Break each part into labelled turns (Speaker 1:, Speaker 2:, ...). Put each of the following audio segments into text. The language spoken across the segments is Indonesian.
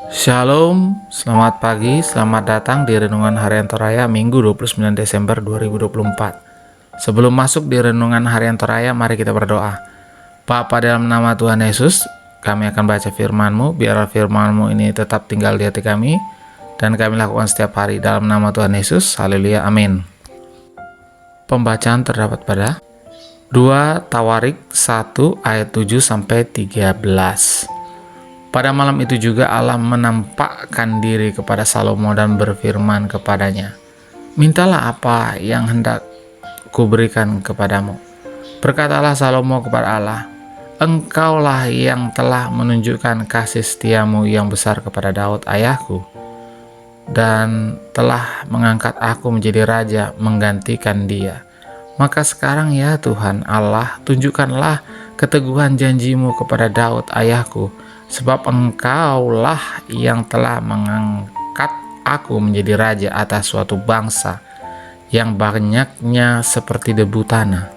Speaker 1: Shalom, selamat pagi, selamat datang di Renungan Harian Toraya Minggu 29 Desember 2024. Sebelum masuk di Renungan Harian Toraya, mari kita berdoa. Bapa, dalam nama Tuhan Yesus, kami akan baca firman-Mu, biarlah firman-Mu ini tetap tinggal di hati kami, dan kami lakukan setiap hari dalam nama Tuhan Yesus. Haleluya, amin. Pembacaan terdapat pada 2 Tawarik 1 ayat 7-13. Pada malam itu juga Allah menampakkan diri kepada Salomo dan berfirman kepadanya, "Mintalah apa yang hendak kuberikan kepadamu." Berkatalah Salomo kepada Allah, "Engkaulah yang telah menunjukkan kasih setiamu yang besar kepada Daud ayahku, dan telah mengangkat aku menjadi raja menggantikan dia. Maka sekarang ya Tuhan Allah, tunjukkanlah keteguhan janjimu kepada Daud ayahku, sebab engkaulah yang telah mengangkat aku menjadi raja atas suatu bangsa yang banyaknya seperti debu tanah.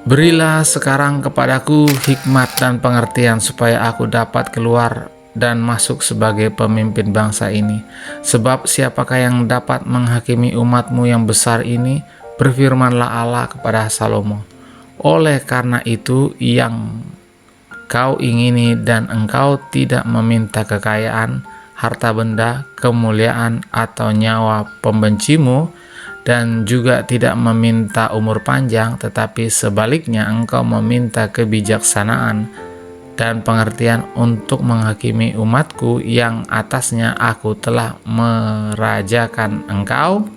Speaker 1: Berilah sekarang kepadaku hikmat dan pengertian supaya aku dapat keluar dan masuk sebagai pemimpin bangsa ini. Sebab siapakah yang dapat menghakimi umatmu yang besar ini?" Berfirmanlah Allah kepada Salomo, "Oleh karena itu yang kau ingini dan engkau tidak meminta kekayaan, harta benda, kemuliaan, atau nyawa pembencimu, dan juga tidak meminta umur panjang, tetapi sebaliknya engkau meminta kebijaksanaan dan pengertian untuk menghakimi umatku yang atasnya aku telah merajakan engkau,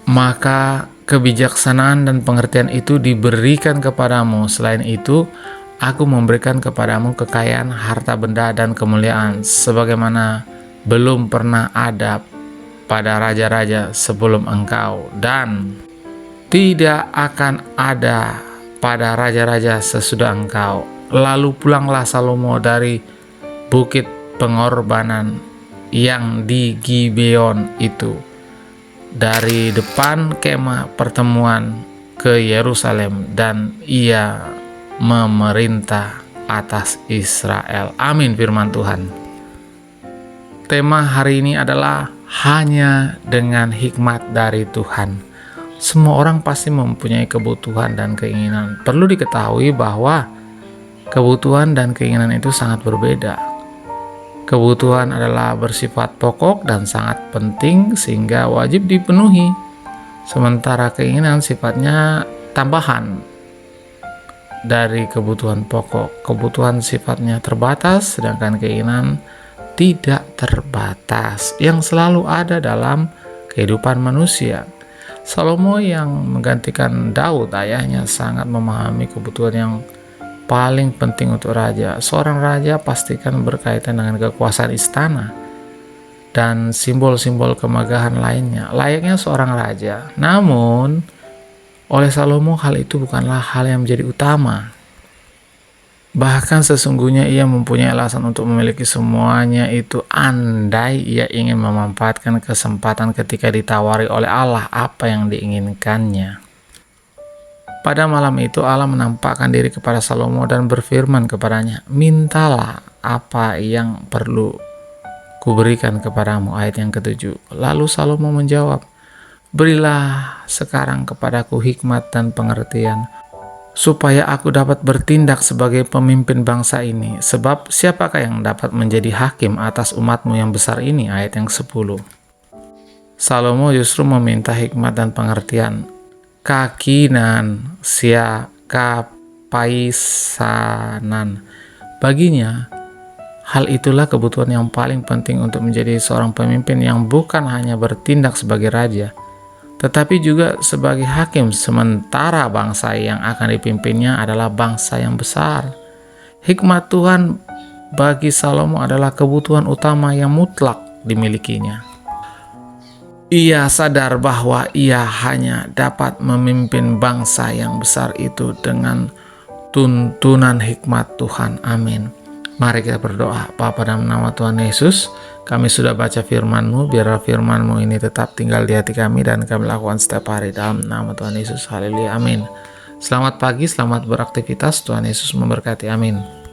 Speaker 1: maka kebijaksanaan dan pengertian itu diberikan kepadamu. Selain itu, aku memberikan kepadamu kekayaan, harta benda, dan kemuliaan, sebagaimana belum pernah ada pada raja-raja sebelum engkau, dan tidak akan ada pada raja-raja sesudah engkau." Lalu pulanglah Salomo dari bukit pengorbanan yang di Gibeon itu, dari depan kemah pertemuan ke Yerusalem, dan ia memerintah atas Israel. Amin, firman Tuhan. Tema hari ini adalah hanya dengan hikmat dari Tuhan. Semua orang pasti mempunyai kebutuhan dan keinginan. Perlu diketahui bahwa kebutuhan dan keinginan itu sangat berbeda. Kebutuhan adalah bersifat pokok dan sangat penting sehingga wajib dipenuhi. Sementara keinginan sifatnya tambahan dari kebutuhan pokok. Kebutuhan sifatnya terbatas, sedangkan keinginan tidak terbatas yang selalu ada dalam kehidupan manusia. Salomo yang menggantikan Daud ayahnya sangat memahami kebutuhan yang paling penting untuk raja. Seorang raja pastikan berkaitan dengan kekuasaan istana dan simbol-simbol kemegahan lainnya, layaknya seorang raja. Namun, oleh Salomo hal itu bukanlah hal yang menjadi utama. Bahkan sesungguhnya ia mempunyai alasan untuk memiliki semuanya itu andai ia ingin memanfaatkan kesempatan ketika ditawari oleh Allah apa yang diinginkannya. Pada malam itu Allah menampakkan diri kepada Salomo dan berfirman kepadanya, "Mintalah apa yang perlu kuberikan kepadamu." Ayat yang ke-7. Lalu Salomo menjawab, "Berilah sekarang kepadaku hikmat dan pengertian, supaya aku dapat bertindak sebagai pemimpin bangsa ini. Sebab siapakah yang dapat menjadi hakim atas umatmu yang besar ini?" Ayat yang 10. Salomo justru meminta hikmat dan pengertian. Kakinan sia kapaisanan. Baginya, hal itulah kebutuhan yang paling penting untuk menjadi seorang pemimpin yang bukan hanya bertindak sebagai raja, tetapi juga sebagai hakim, sementara bangsa yang akan dipimpinnya adalah bangsa yang besar. Hikmat Tuhan bagi Salomo adalah kebutuhan utama yang mutlak dimilikinya. Ia sadar bahwa ia hanya dapat memimpin bangsa yang besar itu dengan tuntunan hikmat Tuhan. Amin. Mari kita berdoa. Bapa, dalam nama Tuhan Yesus, kami sudah baca firman-Mu, biarlah firman-Mu ini tetap tinggal di hati kami dan kami lakukan setiap hari dalam nama Tuhan Yesus. Haleluya, amin. Selamat pagi, selamat beraktivitas. Tuhan Yesus memberkati, amin.